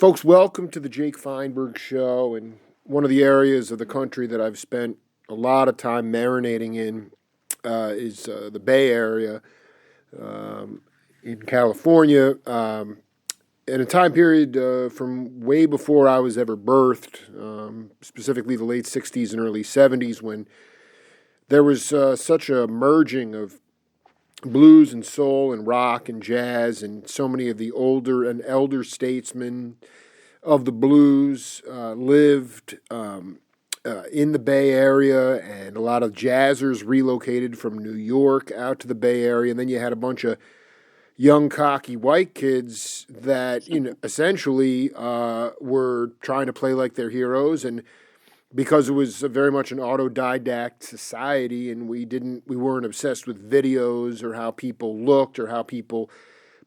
Folks, welcome to the Jake Feinberg Show. And one of the areas of the country that I've spent a lot of time marinating in is the Bay Area in California. In a time period from way before I was ever birthed, specifically the late 60s and early 70s, when there was such a merging of blues and soul and rock and jazz, and so many of the older and elder statesmen of the blues lived in the Bay Area, and a lot of jazzers relocated from New York out to the Bay Area. And then you had a bunch of young, cocky white kids that, essentially were trying to play like their heroes. And because it was very much an autodidact society, and we weren't obsessed with videos or how people looked or how people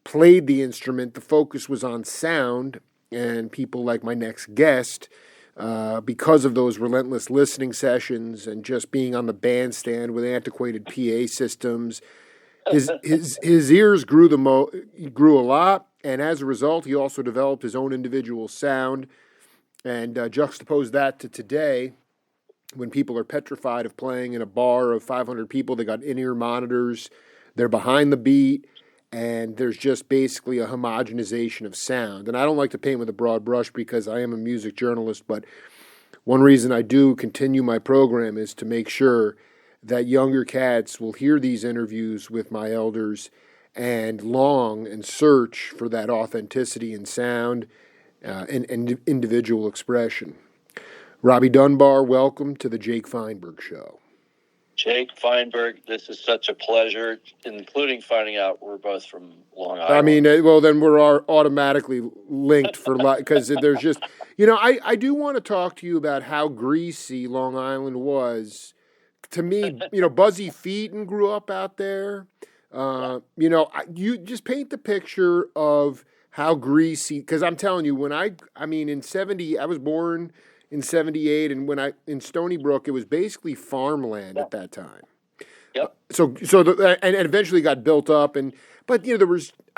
played the instrument. The focus was on sound, and people like my next guest, because of those relentless listening sessions and just being on the bandstand with antiquated PA systems, his ears grew a lot, and as a result, he also developed his own individual sound. And juxtapose that to today, when people are petrified of playing in a bar of 500 people. They got in-ear monitors, they're behind the beat, and there's just basically a homogenization of sound. And I don't like to paint with a broad brush because I am a music journalist, but one reason I do continue my program is to make sure that younger cats will hear these interviews with my elders and long and search for that authenticity in sound and individual expression. Robbie Dunbar, welcome to the Jake Feinberg Show. Jake Feinberg, this is such a pleasure, including finding out we're both from Long Island. I mean, well, then we're automatically linked for life, because there's just, I do want to talk to you about how greasy Long Island was. To me, Buzzy Featon grew up out there. You just paint the picture of how greasy, because I'm telling you, in 70, I was born in 78, and in Stony Brook, it was basically farmland at that time. Yep. And eventually got built up, I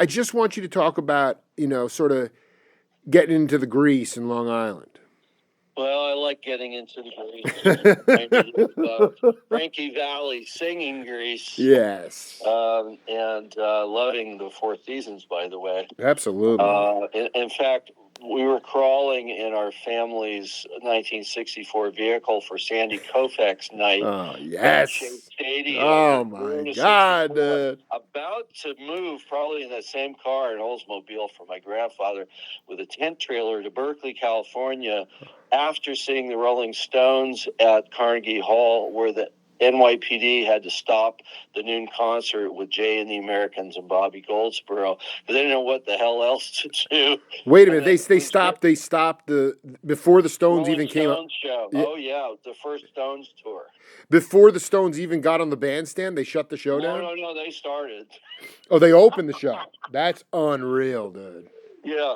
just want you to talk about, sort of getting into the grease in Long Island. Well, I like getting into the grease. Frankie Valli singing grease. Yes. And loving the Four Seasons, by the way. Absolutely. In fact, we were crawling in our family's 1964 vehicle for Sandy Koufax night. Oh, yes. Stadium. Oh, my God. About to move, probably in that same car, an Oldsmobile for my grandfather, with a tent trailer to Berkeley, California, after seeing the Rolling Stones at Carnegie Hall, where the NYPD had to stop the noon concert with Jay and the Americans and Bobby Goldsboro because they didn't know what the hell else to do. Wait a minute, they stopped before the Stones Rolling even came Stones up. Show. Yeah. Oh yeah, the first Stones tour. Before the Stones even got on the bandstand, they shut the show down? No, they started. Oh, they opened the show. That's unreal, dude. Yeah.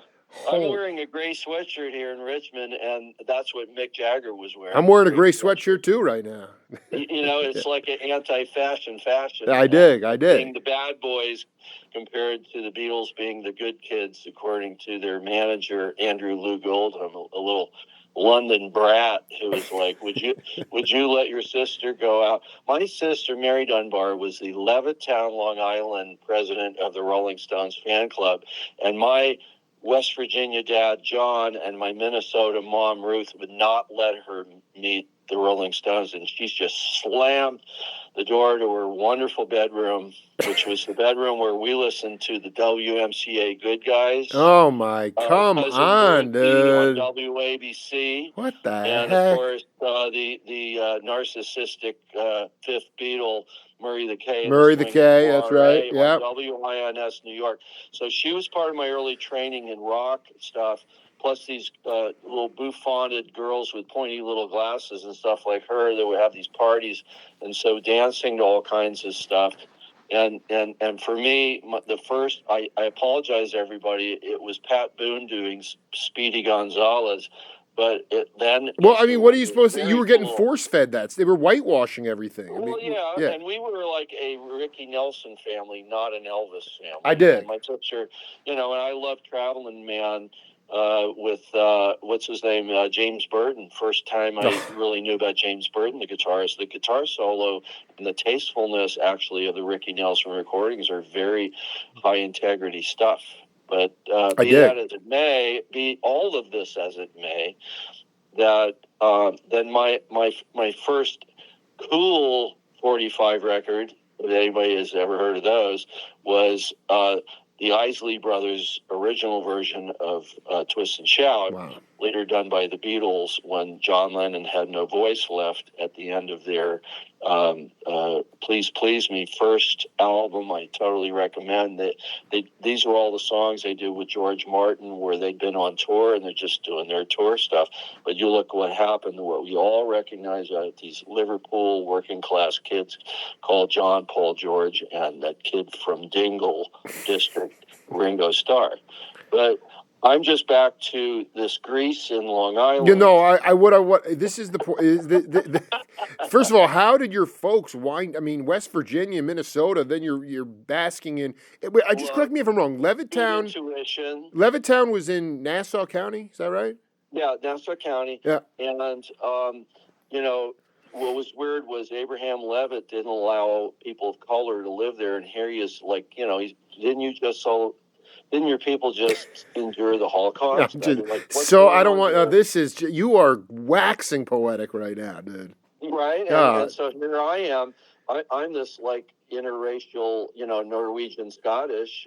I'm wearing a gray sweatshirt here in Richmond, and that's what Mick Jagger was wearing. I'm wearing a gray sweatshirt too right now. It's like an anti-fashion. I dig. Being the bad boys compared to the Beatles being the good kids, according to their manager, Andrew Lou Goldham, a little London brat who was like, would you let your sister go out? My sister, Mary Dunbar, was the Levittown, Long Island president of the Rolling Stones fan club, and my West Virginia dad, John, and my Minnesota mom, Ruth, would not let her meet the Rolling Stones. And she's just slammed the door to her wonderful bedroom, which was the bedroom where we listened to the WMCA Good Guys. Oh, my, come on, dude. On WABC. What the heck? And, of course, the narcissistic fifth Beatle, Murray the K. That's right. Yeah. WINS New York. So she was part of my early training in rock stuff, plus these little bouffanted girls with pointy little glasses and stuff like her that would have these parties, and so dancing to all kinds of stuff. And for me, the first, I apologize to everybody, it was Pat Boone doing Speedy Gonzalez. But then... Well, I mean, what are you supposed to... You were getting force-fed that. They were whitewashing everything. Well, yeah, and we were like a Ricky Nelson family, not an Elvis family. I did. And my sister, and I loved Traveling Man. with what's his name, James Burton. First time I really knew about James Burton, the guitarist. The guitar solo and the tastefulness, actually, of the Ricky Nelson recordings are very high integrity stuff. But be that as it may, be all of this as it may, that then my first cool 45 record, if anybody has ever heard of those, was the Isley Brothers' original version of Twist and Shout, later done by the Beatles when John Lennon had no voice left at the end of their Please Please Me first album. I totally recommend that. These are all the songs they did with George Martin where they'd been on tour and they're just doing their tour stuff. But you look what happened, what we all recognize, these Liverpool working class kids called John, Paul, George, and that kid from Dingle District, Ringo Starr. But I'm just back to this Greece in Long Island. This is the point. First of all, how did your folks West Virginia, Minnesota, then you're basking in, correct me if I'm wrong, Levittown. Intuition. Levittown was in Nassau County, is that right? Yeah, Nassau County. Yeah. And, what was weird was Abraham Levitt didn't allow people of color to live there. And here he is, didn't your people just endure the Holocaust? You are waxing poetic right now, dude. Right? And so here I am. I'm this interracial, Norwegian Scottish,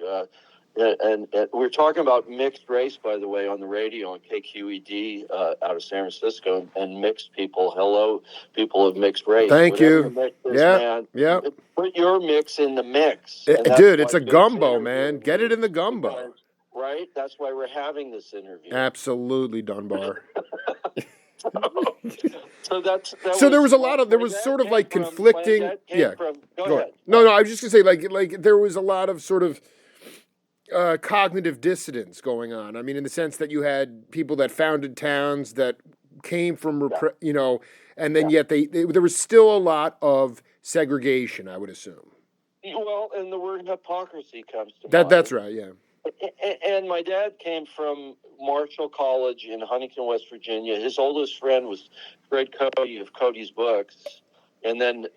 and we're talking about mixed race, by the way, on the radio on KQED out of San Francisco, and mixed people. Hello, people of mixed race. Thank you. Yeah. Put your mix in the mix. Dude, it's a gumbo, man. Get it in the gumbo. Right? That's why we're having this interview. Absolutely, Dunbar. So there was sort of conflicting. Go ahead. No, I was just gonna say there was a lot of sort of cognitive dissonance going on. I mean, in the sense that you had people that founded towns that came from and then yet there was still a lot of segregation, I would assume. Well, and the word hypocrisy comes to mind. That's right, yeah. And my dad came from Marshall College in Huntington, West Virginia. His oldest friend was Fred Cody of Cody's Books. And then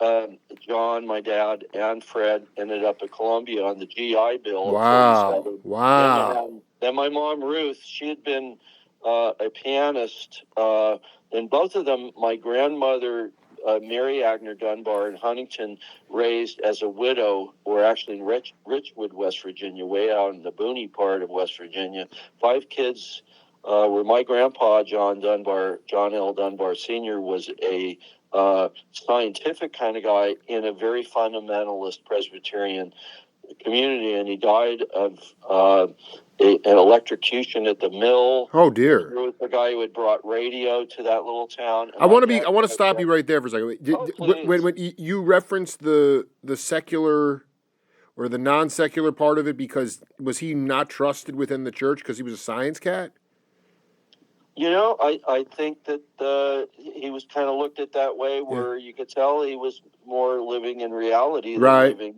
John, my dad, and Fred ended up at Columbia on the GI Bill. Wow. Then my mom, Ruth, she had been a pianist. And both of them, my grandmother, Mary Agner Dunbar in Huntington, raised as a widow, or actually in Richwood, West Virginia, way out in the boony part of West Virginia. 5 kids were my grandpa, John L. Dunbar Sr., was a scientific kind of guy in a very fundamentalist Presbyterian community, and he died of an electrocution at the mill. Oh dear! He was the guy who had brought radio to that little town. I want to stop you right there for a second. When you referenced the secular or the non-secular part of it, because was he not trusted within the church because he was a science cat? I think that he was kind of looked at that way, where you could tell he was more living in reality than living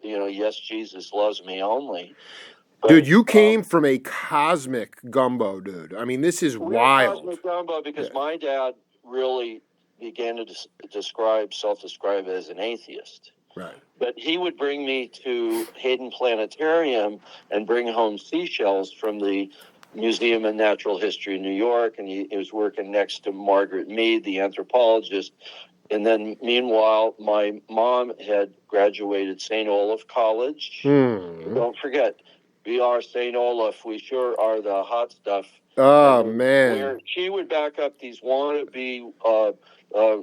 in yes, Jesus loves me only. But, dude, you came from a cosmic gumbo, dude. I mean, this is wild. Cosmic gumbo, because my dad really began to self-describe as an atheist. Right. But he would bring me to Hayden Planetarium and bring home seashells from the Museum of Natural History in New York, and he was working next to Margaret Mead, the anthropologist. And then, meanwhile, my mom had graduated St. Olaf College. Don't forget, we are St. Olaf. We sure are the hot stuff. Oh, man. Where she would back up these wannabe,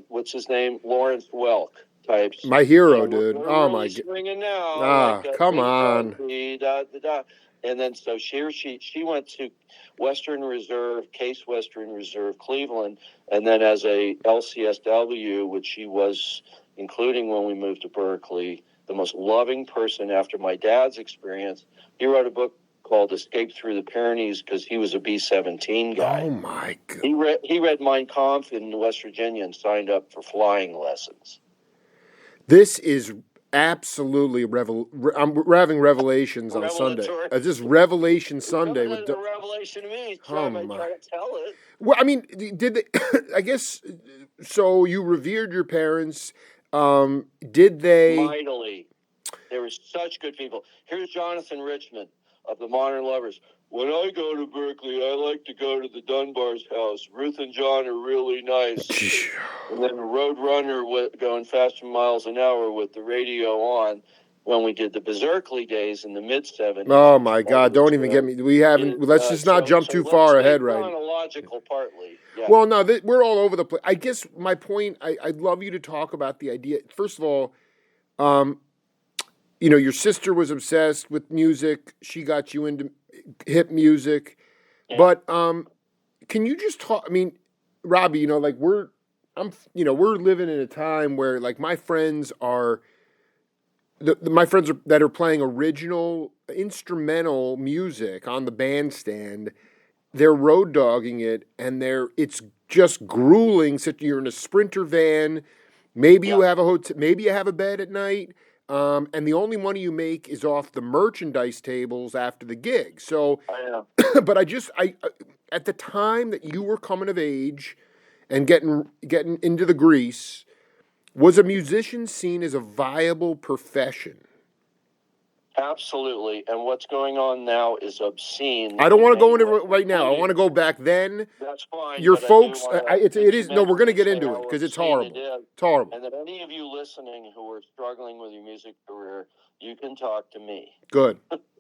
what's his name, Lawrence Welk types. My hero, dude. Oh, my God. Swinging now. Come on. And then so she went to Case Western Reserve, Cleveland, and then as a LCSW, which she was, including when we moved to Berkeley, the most loving person after my dad's experience. He wrote a book called Escape Through the Pyrenees because he was a B-17 guy. Oh, my God. He read Mein Kampf in West Virginia and signed up for flying lessons. This is absolutely we're having revelations on Sunday. Revelatory. Just Revelation Sunday It with. was a revelation to me. Oh I my. try to tell it. Well, I mean, did they? I guess so. You revered your parents. Did they? Mightily. They were such good people. Here's Jonathan Richman of the Modern Lovers. When I go to Berkeley, I like to go to the Dunbar's house. Ruth and John are really nice. And then Roadrunner going faster miles an hour with the radio on when we did the Berkeley days in the mid-'70s. Oh, my God. Don't even get me. We haven't. Let's just not jump too far ahead, right? Chronological, partly. Yeah. Well, no, we're all over the place. I guess my point, I'd love you to talk about the idea. First of all, your sister was obsessed with music. She got you into hip music. Yeah. But can you just talk? I mean, Robbie, we're living in a time where my friends are that are playing original instrumental music on the bandstand. They're road dogging it, and it's just grueling. So you're in a Sprinter van. Maybe you have a hotel. Maybe you have a bed at night. And the only money you make is off the merchandise tables after the gig. So, but I at the time that you were coming of age and getting into the grease, was a musician seen as a viable profession? Absolutely. And what's going on now is obscene. I don't want to go into it right now. I want to go back then. That's fine. Your folks, it is. No, we're going to get into it because it's horrible. It's horrible. And if any of you listening who are struggling with your music career, you can talk to me. Good.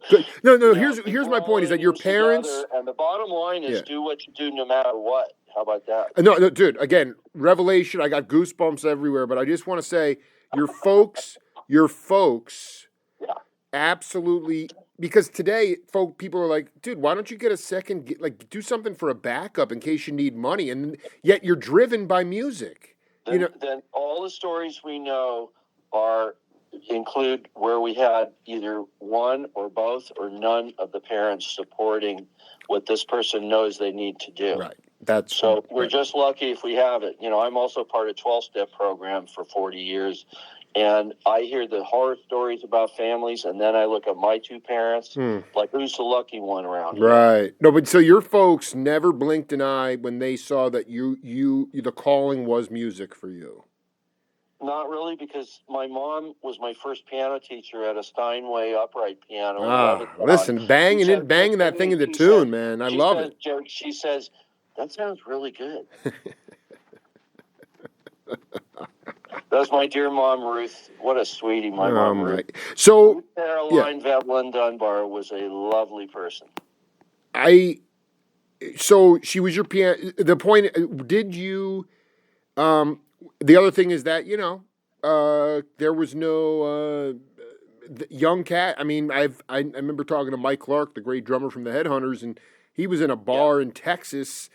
Good. No. Here's my point: is that your parents. And the bottom line is, do what you do, no matter what. How about that? No, dude. Again, revelation. I got goosebumps everywhere. But I just want to say, your folks. Yeah. Absolutely, because today, people are like, dude, why don't you get a second, do something for a backup in case you need money, and yet you're driven by music. Then all the stories we know include where we had either one or both or none of the parents supporting what this person knows they need to do. Right. We're just lucky if we have it. I'm also part of 12-step program for 40 years. And I hear the horror stories about families, and then I look at my two parents, who's the lucky one around here? Right. No, but so your folks never blinked an eye when they saw that the calling was music for you? Not really, because my mom was my first piano teacher at a Steinway upright piano. Listen, banging that thing into tune, man. I love it. She says, that sounds really good. That's my dear mom, Ruth. What a sweetie, my mom, Ruth. So, Caroline Veblen Dunbar was a lovely person. So she was your piano. The point, did you, the other thing is that, there was no young cat. I mean, I remember talking to Mike Clark, the great drummer from the Headhunters, and he was in a bar in Texas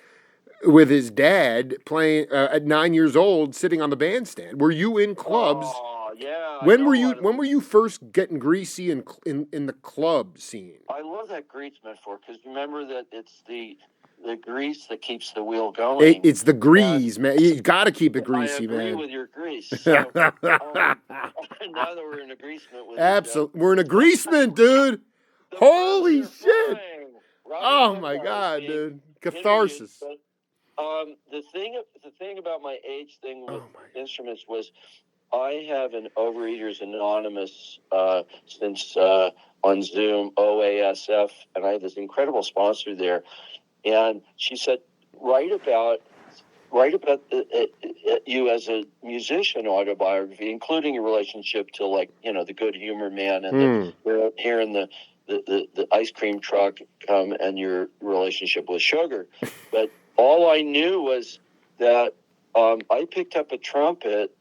with his dad playing at 9 years old, sitting on the bandstand. Were you in clubs? Oh, yeah. When were you first getting greasy in the club scene? I love that grease metaphor because remember that it's the grease that keeps the wheel going. It's the grease, man. You got to keep it greasy, man. I agree with your grease. So, now that we're in agreement with absolutely, we're in agreement, dude. Holy shit! Oh my God, dude, catharsis. The thing about my age thing with instruments was I have an Overeaters Anonymous since on Zoom, OASF, and I have this incredible sponsor there. And she said, write about you as a musician autobiography, including your relationship to the Good Humor Man and hearing the ice cream truck come and your relationship with sugar. But all I knew was that I picked up a trumpet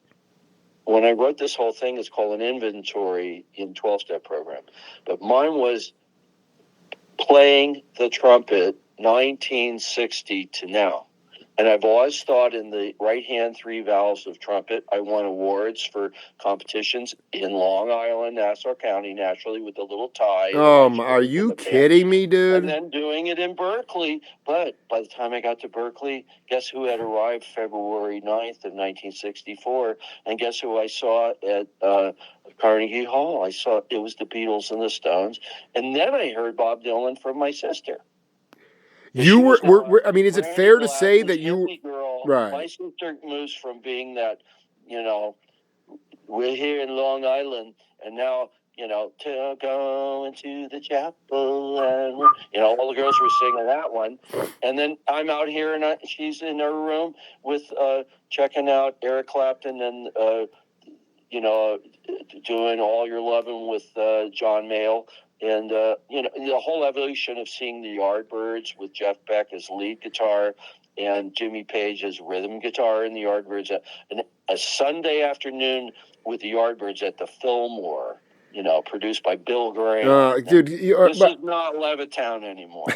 when I wrote this whole thing. It's called an inventory in 12-step program. But mine was playing the trumpet 1960 to now. And I've always thought in the right-hand three valves of trumpet, I won awards for competitions in Long Island, Nassau County, naturally, with the little tie. Are you kidding me, dude? And then doing it in Berkeley. But by the time I got to Berkeley, guess who had arrived February 9th of 1964? And guess who I saw at Carnegie Hall? I saw it was the Beatles and the Stones. And then I heard Bob Dylan from my sister. You were I mean, is it fair to say that you girl, right? My sister moves from being that, we're here in Long Island, and now, to go into the chapel, and all the girls were singing that one, and then I'm out here and she's in her room with checking out Eric Clapton and doing All Your Lovin' with John Mayall. And, the whole evolution of seeing the Yardbirds with Jeff Beck as lead guitar and Jimmy Page as rhythm guitar in the Yardbirds. A Sunday afternoon with the Yardbirds at the Fillmore, produced by Bill Graham. Dude, this is not Levittown anymore.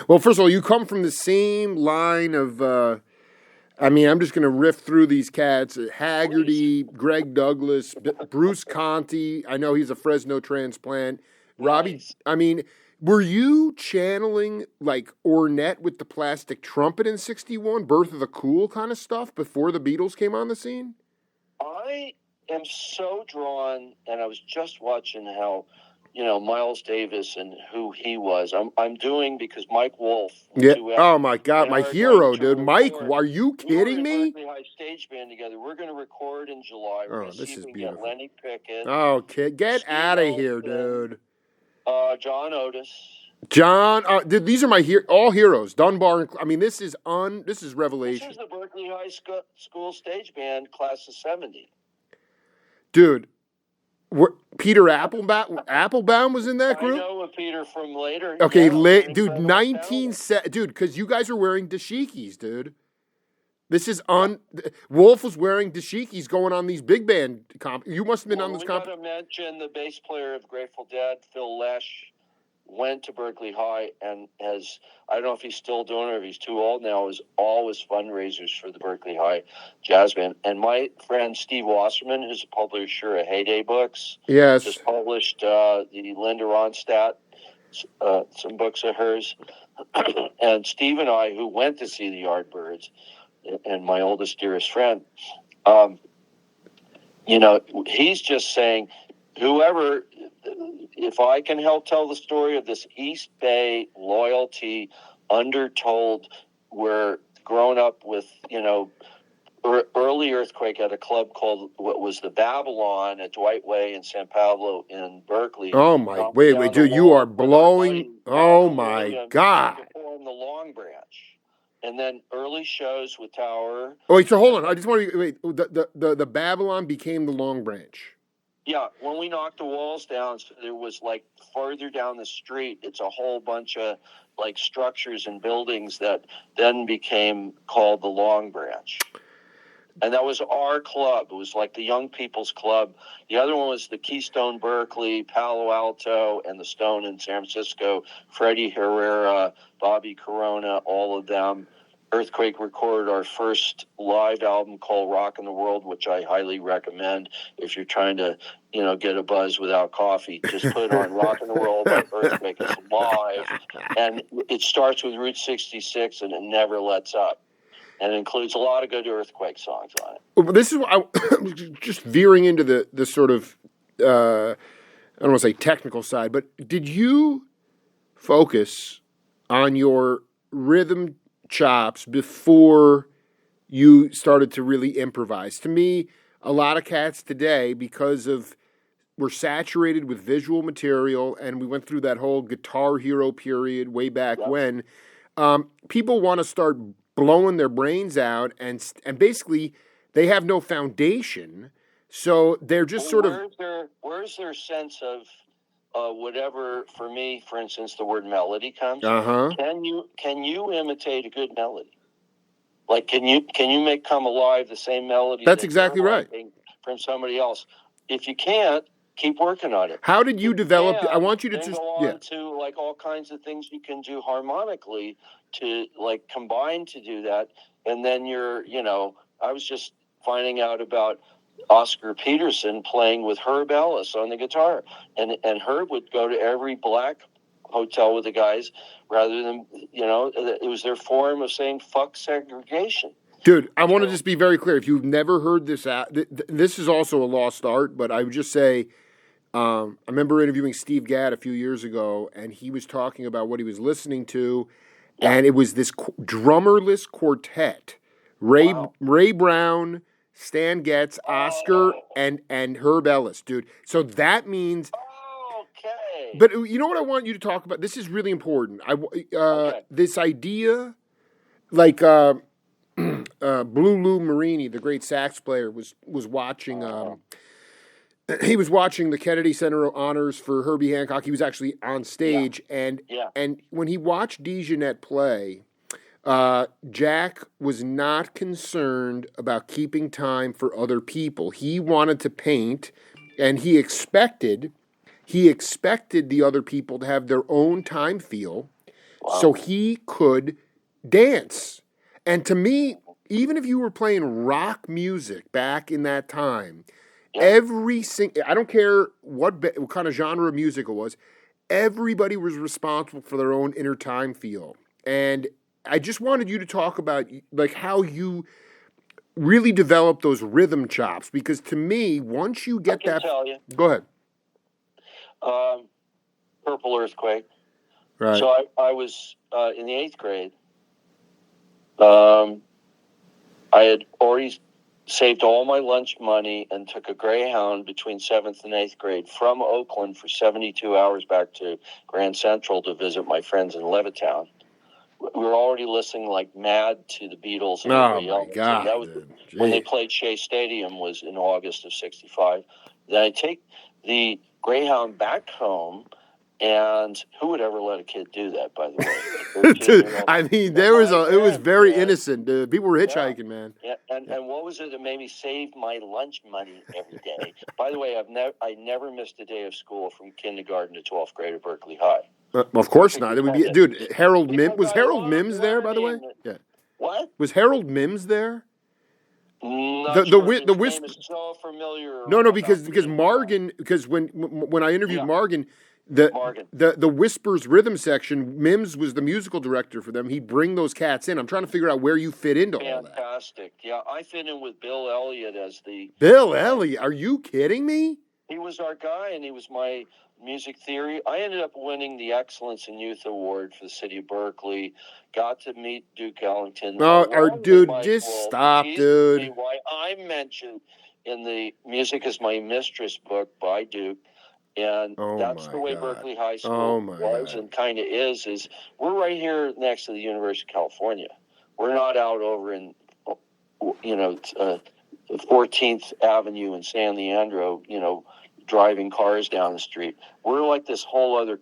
Well, first of all, you come from the same line of... I'm just going to riff through these cats. Haggerty, Greg Douglas, Bruce Conti. I know he's a Fresno transplant. Robbie, Nice. Were you channeling like Ornette with the plastic trumpet in 61, Birth of the Cool kind of stuff before the Beatles came on the scene? I am so drawn, and I was just watching how, Miles Davis and who he was. I'm doing because Mike Wolf. Yeah. Oh my God, my hero, dude. Mike, are you kidding me? Berkeley High stage band together. We're going to record in July. We're This is beautiful. Get Lenny Pickett. Oh, kid, get out of here, dude. John Otis. Dude, these are all heroes. Dunbar. This is revelation. This is the Berkeley High School stage band, class of '70. Dude, Peter Applebaum was in that group. I know Peter from later. Okay, dude, because you guys are wearing dashikis, dude. This is Wolf was wearing dashikis going on these big band You must have been on this comp. We got to mention the bass player of Grateful Dead, Phil Lesh, went to Berkeley High and I don't know if he's still doing it or if he's too old now, is always fundraisers for the Berkeley High Jazz Band. And my friend Steve Wasserman, who's a publisher of Heyday Books, yes, just published the Linda Ronstadt, some books of hers. And Steve and I, who went to see the Yardbirds, and my oldest, dearest friend, he's just saying, whoever, if I can help tell the story of this East Bay loyalty undertold, where grown up with, early earthquake at a club called what was the Babylon at Dwight Way in San Pablo in Berkeley. Oh my, wait, dude, you are blowing. Oh my God. Perform the Longbranch. And then early shows with Tower. Oh, wait, so hold on. I just want to wait. The Babylon became the Longbranch. Yeah, when we knocked the walls down, there was like further down the street, it's a whole bunch of like structures and buildings that then became called the Longbranch. And that was our club. It was like the Young People's Club. The other one was the Keystone Berkeley, Palo Alto, and the Stone in San Francisco. Freddie Herrera, Bobby Corona, all of them. Earthquake recorded our first live album called Rock in the World, which I highly recommend if you're trying to, get a buzz without coffee. Just put on Rock in the World by Earthquake. It's live. And it starts with Route 66, and it never lets up. And it includes a lot of good Earthquake songs on it. Well, this is what I just veering into the sort of, I don't want to say technical side, but did you focus on your rhythm chops before you started to really improvise? To me, a lot of cats today, because we're saturated with visual material, and we went through that whole Guitar Hero period way back when, people want to start blowing their brains out, and basically they have no foundation, so they're just where's their sense of whatever? For me, for instance, the word melody comes. Can you imitate a good melody? Like, can you make come alive the same melody? That's exactly right. From somebody else. If you can't, keep working on it. How did you develop? I want you to then just go on to like all kinds of things you can do harmonically to like combine to do that. And then I was just finding out about Oscar Peterson playing with Herb Ellis on the guitar, and Herb would go to every black hotel with the guys rather than it was their form of saying fuck segregation. Dude, I want to just be very clear. If you've never heard this, this is also a lost art, but I would just say, I remember interviewing Steve Gadd a few years ago, and he was talking about what he was listening to, and it was this drummerless quartet. Ray Brown, Stan Getz, Oscar, and Herb Ellis, dude. So that means... Okay. But you know what I want you to talk about? This is really important. This idea, like... Blue Lou Marini, the great sax player, was watching. He was watching the Kennedy Center Honors for Herbie Hancock. He was actually on stage, and when he watched DeJohnette play, Jack was not concerned about keeping time for other people. He wanted to paint, and he expected the other people to have their own time feel, so he could dance. And to me, even if you were playing rock music back in that time, I don't care what kind of genre of music it was, everybody was responsible for their own inner time feel. And I just wanted you to talk about like how you really develop those rhythm chops, because to me, once you get that... tell you. Go ahead. Purple Earthquake. Right. So I was in the 8th grade. I had already saved all my lunch money and took a Greyhound between 7th and 8th grade from Oakland for 72 hours back to Grand Central to visit my friends in Levittown. We were already listening like mad to the Beatles. And oh, my God. That was when they played Shea Stadium was in August of 65. Then I take the Greyhound back home. And who would ever let a kid do that, by the way? Dude, I mean, it was very innocent. People were hitchhiking, man. Yeah, and what was it that made me save my lunch money every day? By the way, I never missed a day of school from kindergarten to 12th grade at Berkeley High. Of course not. It would be, dude. Harold Mims was Harold Mims there, by the way? Yeah. What? Was Harold Mims there? The whisper is so familiar. No, because Morgan, because when I interviewed Morgan. The Whispers rhythm section, Mims was the musical director for them. He'd bring those cats in. I'm trying to figure out where you fit into all that. Fantastic. Yeah, I fit in with Bill Elliott as the... Bill Elliott? Are you kidding me? He was our guy, and he was my music theory. I ended up winning the Excellence in Youth Award for the city of Berkeley. Got to meet Duke Ellington. Dude, just stop, dude. Why I mentioned in the Music is My Mistress book by Duke. And that's the way Berkeley High School was and kind of is we're right here next to the University of California. We're not out over in, 14th Avenue in San Leandro, driving cars down the street. We're like this whole other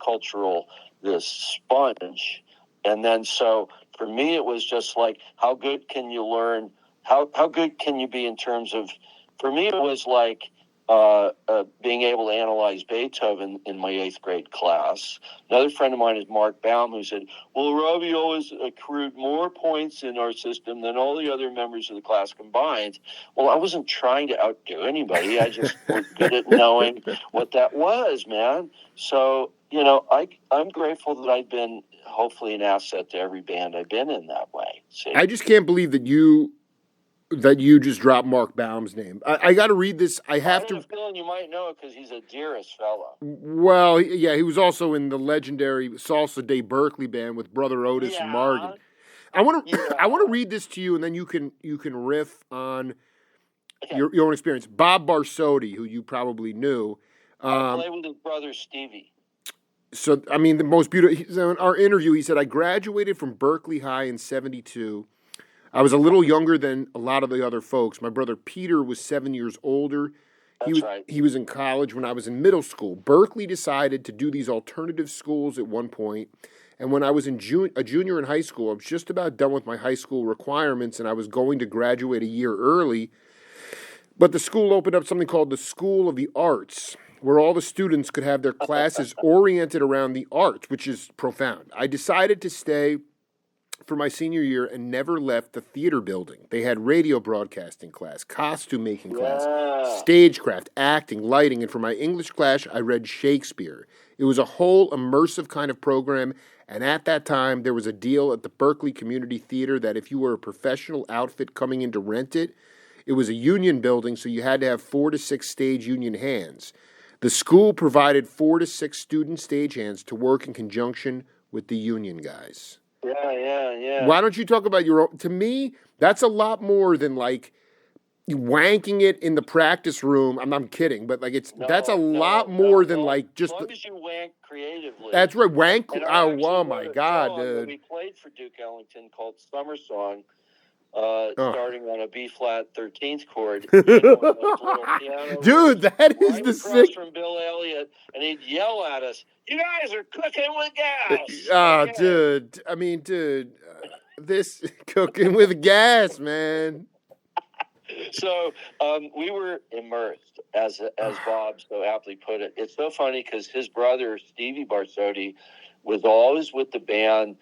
this sponge. And then so for me, it was just like, how good can you learn? How good can you be in terms of, for me, it was like, being able to analyze Beethoven in my 8th grade class. Another friend of mine is Mark Baum, who said, well, Robbie always accrued more points in our system than all the other members of the class combined. Well, I wasn't trying to outdo anybody. I just was good at knowing what that was, man. So, I'm grateful that I've been hopefully an asset to every band I've been in that way. See? I just can't believe that you just dropped Mark Baum's name. I got to read this. I have to. I have a feeling you might know it because he's a dearest fellow. Well, he was also in the legendary Salsa Day Berkeley band with Brother Otis and Morgan. I want to read this to you, and then you can riff on your own experience. Bob Barsotti, who you probably knew. I played with his brother Stevie. So, I mean, the most beautiful. In our interview, he said, I graduated from Berkeley High in '72. I was a little younger than a lot of the other folks. My brother Peter was 7 years older. He was in college when I was in middle school. Berkeley decided to do these alternative schools at one point. And when I was a junior in high school, I was just about done with my high school requirements, and I was going to graduate a year early. But the school opened up something called the School of the Arts. where all the students could have their classes oriented around the arts, which is profound. I decided to stay for my senior year and never left the theater building. They had radio broadcasting class, costume making class, stagecraft, acting, lighting, and for my English class, I read Shakespeare. It was a whole immersive kind of program, and at that time, there was a deal at the Berkeley Community Theater that if you were a professional outfit coming in to rent it, it was a union building, so you had to have 4 to 6 stage union hands. The school provided 4 to 6 student stagehands to work in conjunction with the union guys. Yeah. Why don't you talk about your own? To me, that's a lot more than like wanking it in the practice room. I'm kidding, but like that's a lot more than like just. As long as you wank creatively. That's right, wank. And I Oh my God, dude! We played for Duke Ellington called Summer Song. Oh. Starting on a B flat 13th chord, Dude, that is right the across sick. from Bill Elliott, and he'd yell at us, "You guys are cooking with gas!" Oh, dude! I mean, dude, this cooking with gas, man. So we were immersed, as Bob so aptly put it. It's so funny because his brother Stevie Barsotti was always with the band.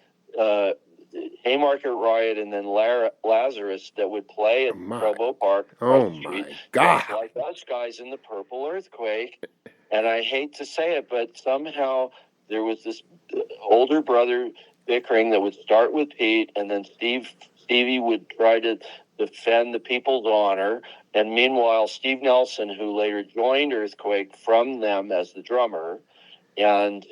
Haymarket Riot and then Lazarus that would play at Provo Park. Oh my God! Like us guys in the Purple Earthquake, and I hate to say it, but somehow there was this older brother bickering that would start with Pete, and then Stevie would try to defend the People's honor, and meanwhile Steve Nelson, who later joined Earthquake from them as the drummer. And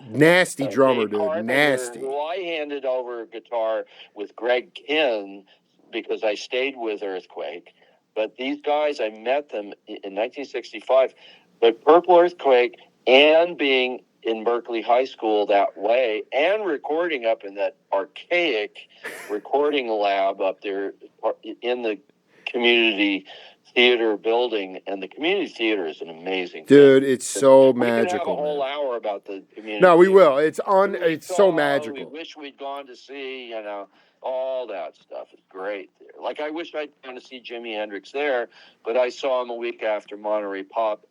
nasty drummer, Dave Carpenter, dude. Nasty. Who I handed over a guitar with Greg Kinn because I stayed with Earthquake. But these guys, I met them in 1965. But Purple Earthquake and being in Berkeley High School that way and recording up in that archaic recording lab up there in the community theater building, and the community theater is an amazing dude thing. It's so we magical. We could have a whole hour about the community. No, we theater. will. It's so magical. We wish we'd gone to see, all that stuff is great there. Like I wish I'd gone to see Jimi Hendrix there, but I saw him a week after Monterey Pop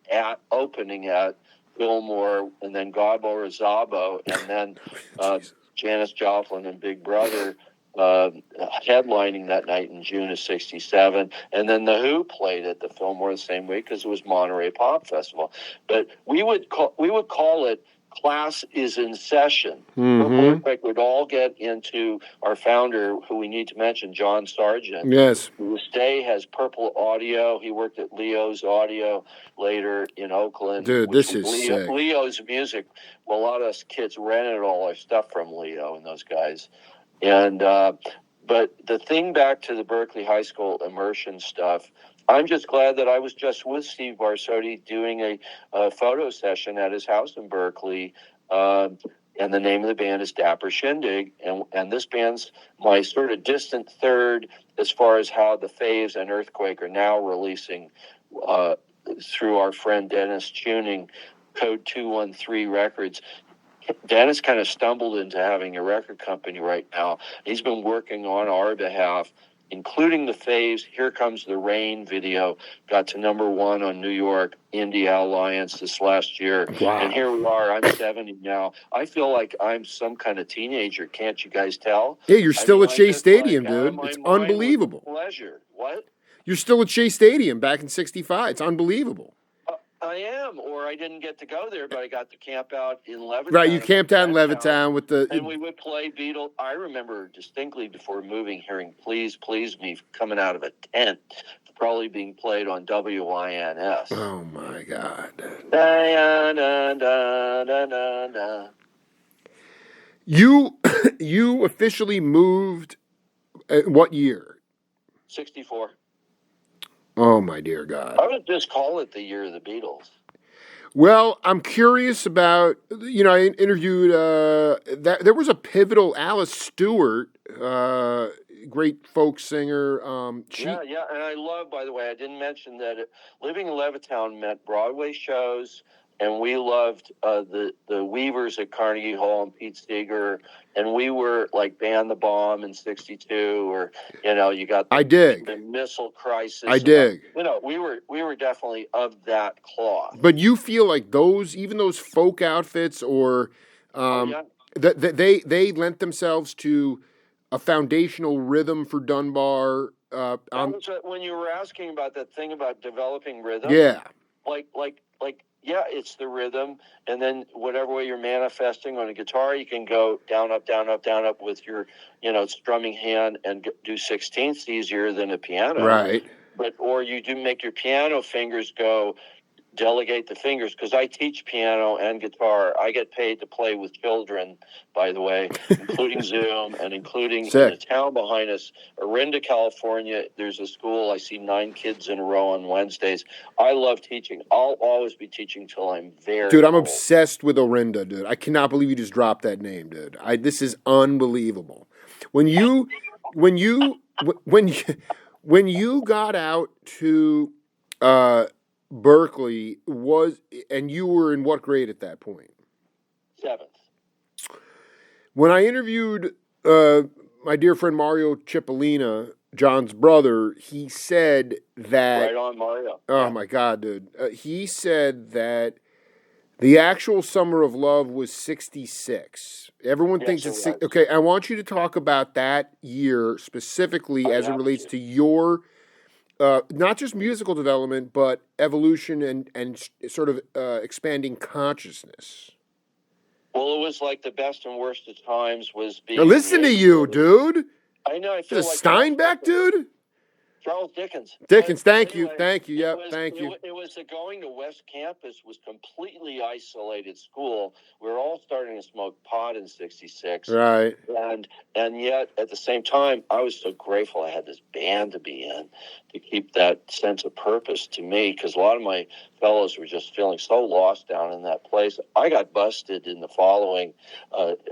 opening at Fillmore, and then Gabo Rozabo, and then Janis Joplin and Big Brother headlining that night in June of '67, and then the Who played at the Fillmore the same week because it was Monterey Pop Festival. But we would call it class is in session. Mm-hmm. We'd all get into our founder, who we need to mention, John Sargent. Yes. Who today has Purple Audio. He worked at Leo's Audio later in Oakland. Dude, this is sick. Leo's music. Well, a lot of us kids rented all our stuff from Leo and those guys. And but the thing back to the Berkeley High School immersion stuff, I'm just glad that I was just with Steve Barsotti doing a photo session at his house in Berkeley. And the name of the band is Dapper Shindig. And this band's my sort of distant third as far as how the Faves and Earthquake are now releasing through our friend Dennis Tuning, Code 213 Records. Dennis kind of stumbled into having a record company right now. He's been working on our behalf, including the Faves. Here Comes the Rain video got to #1 on New York Indie Alliance this last year. Wow. And here we are. I'm 70 now. I feel like I'm some kind of teenager. Can't you guys tell? Yeah, you're still at Shea Stadium, dude. It's unbelievable. Pleasure. What? You're still at Shea Stadium back in '65. It's unbelievable. I am, or I didn't get to go there, but I got to camp out in Levittown. Right, you camped out in Levittown with the... And we would play Beatles. I remember distinctly before moving, hearing Please, Please Me coming out of a tent, probably being played on WINS. Oh, my God. Da, da, da, da, da, da. You officially moved, what year? 64. Oh, my dear God. I would just call it the year of the Beatles. Well, I'm curious about, I interviewed, there was a pivotal Alice Stewart, great folk singer. Yeah, and I love, by the way, I didn't mention that living in Levittown meant Broadway shows and we loved the Weavers at Carnegie Hall and Pete Seeger, and we were like Ban the Bomb in '62, or you got I dig. the Missile Crisis. I dig. We were definitely of that cloth. But you feel like even those folk outfits, or they lent themselves to a foundational rhythm for Dunbar. When you were asking about that thing about developing rhythm, yeah, it's the rhythm, and then whatever way you're manifesting on a guitar, you can go down, up, down, up, down, up with your, strumming hand and do sixteenths easier than a piano. Right. Or you do make your piano fingers go, delegate the fingers, because I teach piano and guitar. I get paid to play with children, by the way, including Zoom and including in the town behind us, Orinda, California. There's a school. I see 9 kids in a row on Wednesdays. I love teaching. I'll always be teaching till I'm very Dude, I'm old. obsessed with Orinda, dude. I cannot believe you just dropped that name, dude. This is unbelievable. When you got out to Berkeley, and you were in what grade at that point? 7th. When I interviewed my dear friend Mario Cipollina, John's brother, he said that... Right on, Mario. Oh, my God, dude. He said that the actual Summer of Love was 66. Everyone thinks it's... Okay, I want you to talk about that year specifically as it relates to your... not just musical development, but evolution and sort of expanding consciousness. Well, it was like the best and worst of times was being... Now listen to you, dude. I know. I feel like Steinbeck, dude? Charles Dickens. Thank you. Yep, thank you. It was going to West Campus was completely isolated school. We were all starting to smoke pot in '66. Right. And yet, at the same time, I was so grateful I had this band to be in to keep that sense of purpose to me, because a lot of my fellows were just feeling so lost down in that place. I got busted in the following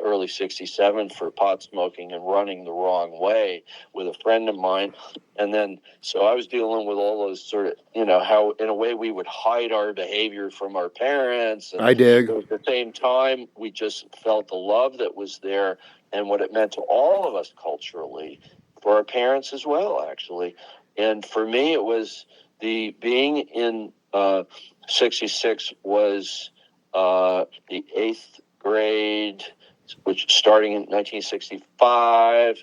early '67 for pot smoking and running the wrong way with a friend of mine. And then, so I was dealing with all those sort of, how in a way we would hide our behavior from our parents. And I dig. At the same time, we just felt the love that was there and what it meant to all of us culturally, for our parents as well, actually. And for me, it was the being in 66 was the 8th grade, which starting in 1965,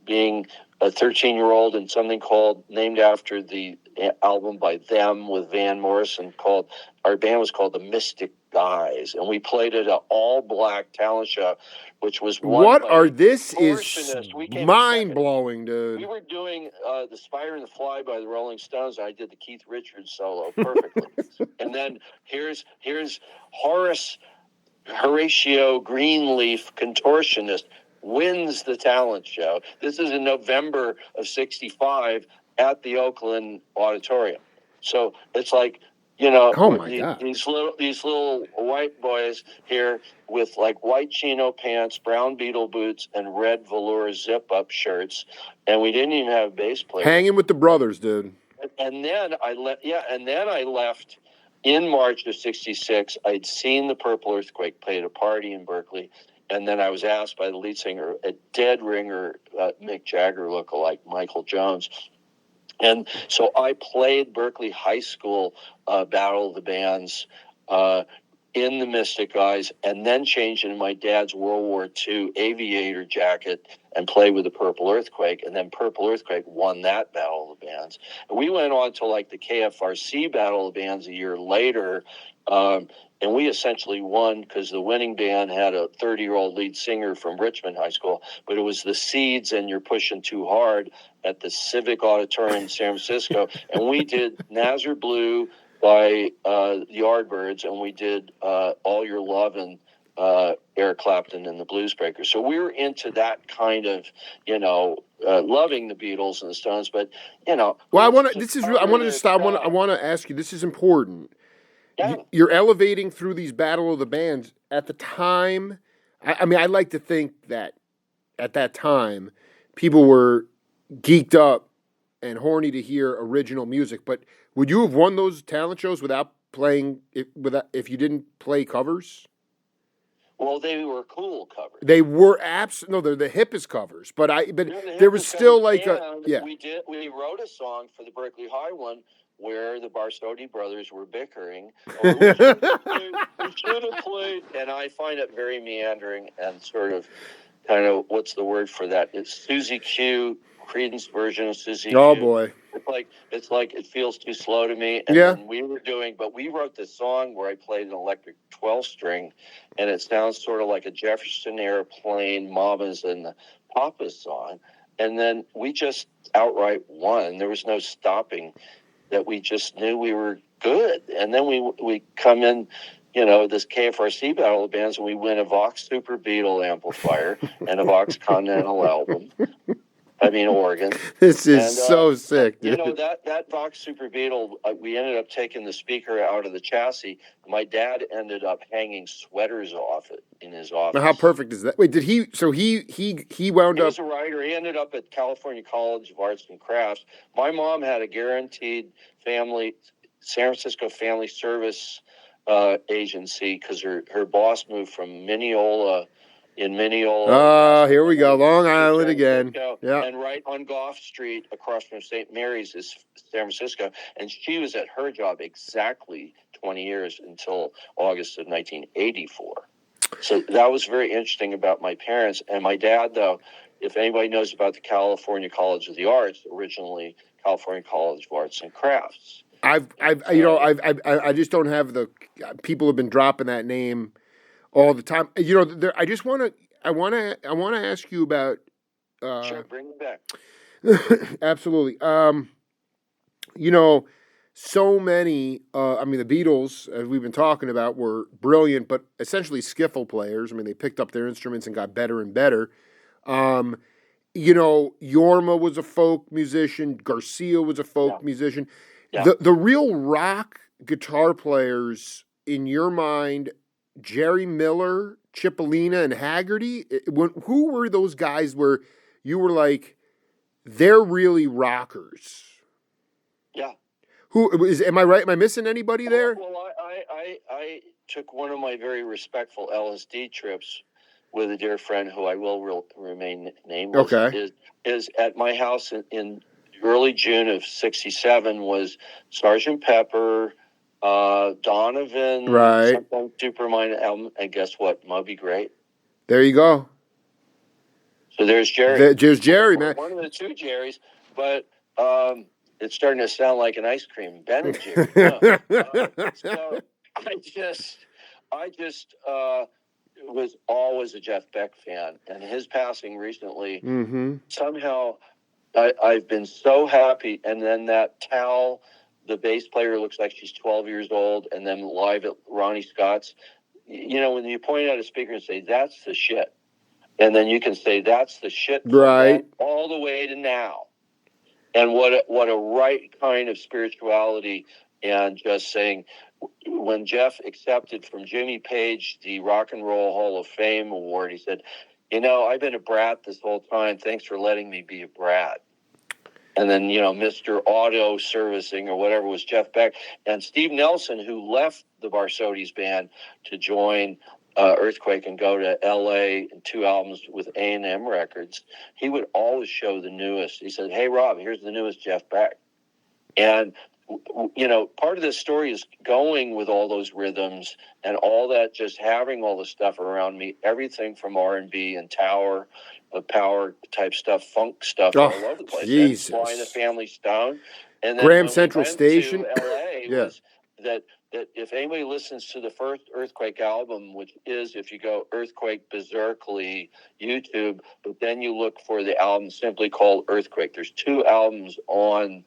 being a 13-year-old in something named after the album by Them with Van Morrison, our band was called the Mystic Guys, and we played at an all-black talent show, which was this is mind-blowing, dude. We were doing The Spider and the Fly by the Rolling Stones, and I did the Keith Richards solo perfectly. And then here's Horatio Greenleaf, contortionist, wins the talent show. This is in November of '65 at the Oakland Auditorium. So it's like, these little white boys here with like white chino pants, brown beetle boots, and red velour zip-up shirts, and we didn't even have a bass player. Hanging with the brothers, dude. And then I left in March of '66. I'd seen the Purple Earthquake play at a party in Berkeley. And then I was asked by the lead singer, a dead ringer, Mick Jagger lookalike, Michael Jones. And so I played Berkeley High School Battle of the Bands in the Mystic Guys, and then changed into my dad's World War II aviator jacket and played with the Purple Earthquake. And then Purple Earthquake won that Battle of the Bands. And we went on to like the KFRC Battle of the Bands a year later. And we essentially won because the winning band had a 30-year-old lead singer from Richmond High School, but it was the Seeds and You're Pushing Too Hard at the Civic Auditorium in San Francisco. And we did Nazar Blue by the Yardbirds, and we did All Your Lovin', Eric Clapton and the Blues Breakers. So we were into that kind of, loving the Beatles and the Stones, but, Well, I want to ask you, this is important. Yeah. You're elevating through these Battle of the Bands. At the time, I mean, I like to think that at that time, people were geeked up and horny to hear original music. But would you have won those talent shows without playing if you didn't play covers? Well, they were cool covers. They were no, they're the hippest covers. But there was still like we wrote a song for the Berkeley High one where the Barsotti brothers were bickering. We should have played, and I find it very meandering and sort of kind of, what's the word for that? It's Susie Q, Creedence version of Susie Q. Oh boy. It's like it feels too slow to me. And then we wrote this song where I played an electric 12-string, and it sounds sort of like a Jefferson Airplane, Mamas and the Papas song. And then we just outright won. There was no stopping that. We just knew we were good. And then we come in, this KFRC Battle of the Bands, and we win a Vox Super Beetle amplifier and a Vox Continental album. Organ. This is so sick, dude. That Vox Super Beetle, we ended up taking the speaker out of the chassis. My dad ended up hanging sweaters off it in his office. Now, how perfect is that? Wait, did he? So he wound up. He was a writer. He ended up at California College of Arts and Crafts. My mom had a guaranteed San Francisco family service agency because her boss moved from Mineola. In Mineola. Here we go. Long Island again. Yeah. And right on Gough Street across from St. Mary's is San Francisco. And she was at her job exactly 20 years until August of 1984. So that was very interesting about my parents. And my dad, though, if anybody knows about the California College of the Arts, originally California College of Arts and Crafts. I just don't have the people have been dropping that name all the time. I want to ask you about. Sure, bring it back. Absolutely. So many. The Beatles, as we've been talking about, were brilliant, but essentially skiffle players. They picked up their instruments and got better and better. Yorma was a folk musician. Garcia was a folk musician. Yeah. The real rock guitar players, in your mind, Jerry Miller, Cipollina, and Haggerty. Who were those guys where you were like, they're really rockers? Yeah. Am I right? Am I missing anybody there? Well, I took one of my very respectful LSD trips with a dear friend who I will remain nameless. Okay. Is at my house in early June of '67 was Sgt. Pepper, Donovan, right? Something Superman album, and guess what? Moby Grape. There you go. So there's Jerry. There's Jerry, man. One of the two Jerrys, but it's starting to sound like an ice cream. Ben and Jerry. So I just was always a Jeff Beck fan, and his passing recently, somehow I've been so happy. And then that Tal, the bass player, looks like she's 12 years old, and then live at Ronnie Scott's, when you point out a speaker and say, that's the shit, and then you can say, that's the shit, right, all the way to now. And what a right kind of spirituality, and just saying, when Jeff accepted from Jimmy Page the Rock and Roll Hall of Fame award, he said, I've been a brat this whole time. Thanks for letting me be a brat. And then, Mr. Auto Servicing or whatever was Jeff Beck. And Steve Nelson, who left the Barsotti's band to join Earthquake and go to L.A. and 2 albums with A&M Records, he would always show the newest. He said, hey, Rob, here's the newest Jeff Beck. And, part of this story is going with all those rhythms and all that, just having all the stuff around me, everything from R&B and Tower, power type stuff, funk stuff all over the place. Jesus. And Flying the Family Stone. And then Graham Central Station. To LA was that if anybody listens to the first Earthquake album, which is, if you go Earthquake Berkeley YouTube, but then you look for the album simply called Earthquake. There's 2 albums on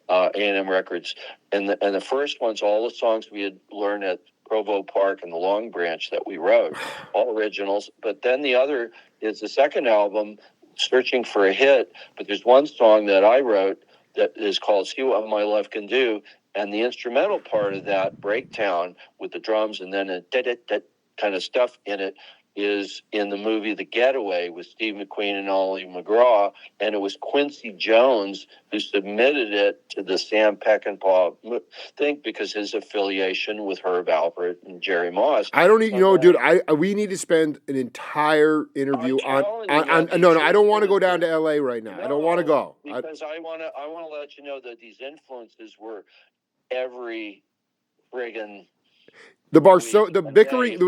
A&M Records, and the first one's all the songs we had learned at Provo Park and the Longbranch that we wrote, all originals. But then the other is the second album, Searching for a Hit. But there's one song that I wrote that is called See What My Love Can Do, and the instrumental part of that, Breakdown, with the drums and then a da-da-da kind of stuff in it, is in the movie The Getaway with Steve McQueen and Ollie McGraw, and it was Quincy Jones who submitted it to the Sam Peckinpah thing because his affiliation with Herb Alpert and Jerry Moss. I don't even dude. We need to spend an entire interview on no. I don't want to go down to L.A. right now. No, I don't want to go because I want to let you know that these influences were every friggin'. The Bickering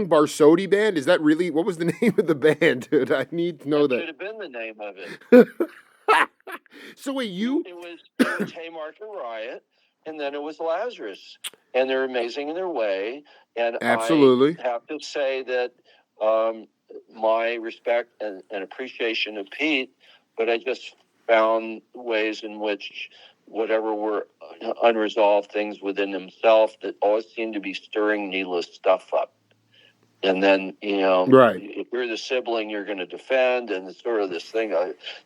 Barsotti Band. Is that really, what was the name of the band, dude? I need to know that. That should have been the name of it. So wait, it was Haymarket Riot, and then it was Lazarus, and they're amazing in their way. And absolutely, I have to say that my respect and appreciation of Pete, but I just found ways in which whatever were unresolved things within himself that always seemed to be stirring needless stuff up. And then, right. If you're the sibling, you're going to defend, and it's sort of this thing.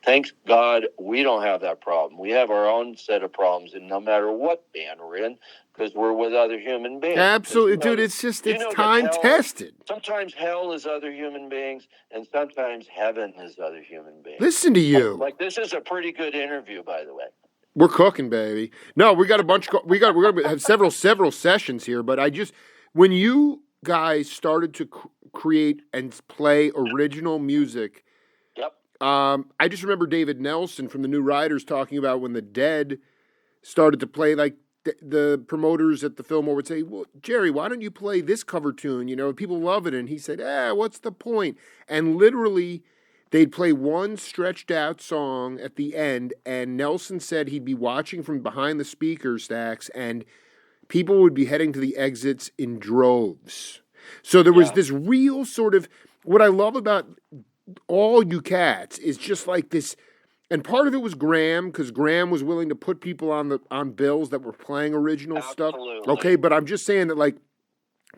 Thanks God we don't have that problem. We have our own set of problems, and no matter what band we're in, because we're with other human beings. Absolutely, dude. It's just, it's time tested. Sometimes hell is other human beings, and sometimes heaven is other human beings. Listen to you. Like, this is a pretty good interview, by the way. We're cooking, baby. No, we got a bunch. We're going to have several sessions here. But when you guys started to create and play original music, yep. I just remember David Nelson from the New Riders talking about when the Dead started to play. Like the promoters at the Fillmore would say, "Well, Jerry, why don't you play this cover tune? People love it." And he said, "What's the point?" And literally, they'd play one stretched out song at the end, and Nelson said he'd be watching from behind the speaker stacks, and people would be heading to the exits in droves. So there was this real sort of, what I love about all you cats is just like this, and part of it was Graham, because Graham was willing to put people on bills that were playing original stuff. Okay, but I'm just saying that, like,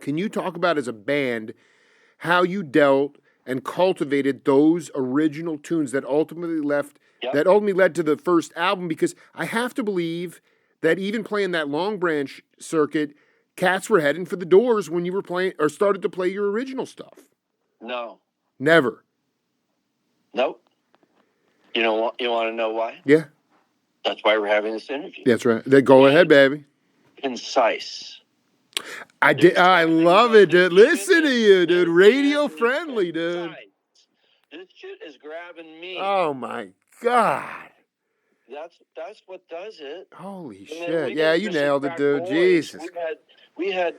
can you talk about as a band how you dealt and cultivated those original tunes that ultimately led to the first album? Because I have to believe that even playing that Longbranch circuit, cats were heading for the Doors when you were playing or started to play your original stuff. No. Never. Nope. You want to know why? Yeah. That's why we're having this interview. That's right. Go ahead, baby. Concise. I love it, dude. Listen to you, dude. Radio friendly, dude. This shit is grabbing me. Oh my God. That's what does it. Holy shit. Yeah, you nailed it, dude. Jesus. We had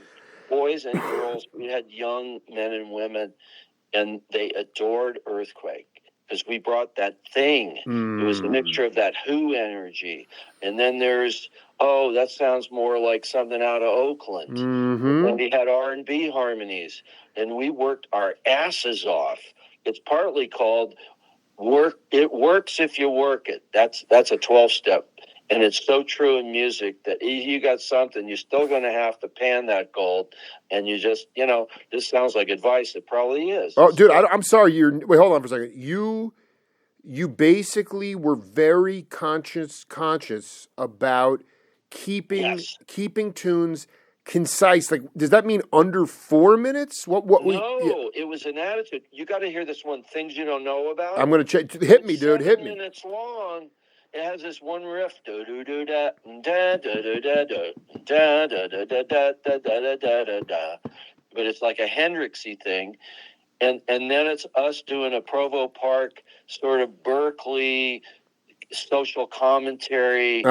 boys and girls, we had young men and women, and they adored Earthquake. Because we brought that thing. It was a mixture of that Who energy. And then there's, that sounds more like something out of Oakland. Mm-hmm. And we had R&B harmonies. And we worked our asses off. It's partly called work. It works if you work it. That's a 12-step. And it's so true in music that you got something, you're still going to have to pan that gold. And you just, this sounds like advice. It probably is. Oh, dude, I'm sorry. Wait, hold on for a second. You basically were very conscious about keeping tunes concise. Like, does that mean under 4 minutes? No, it was an attitude. You got to hear this one, Things You Don't Know About. I'm going to check. Hit me, dude. Hit me. 7 minutes long. It has this one riff, do do do da da da da da da da da da da da da da da da, but it's like a Hendrixy thing, and then it's us doing a Provo Park sort of Berkeley social commentary.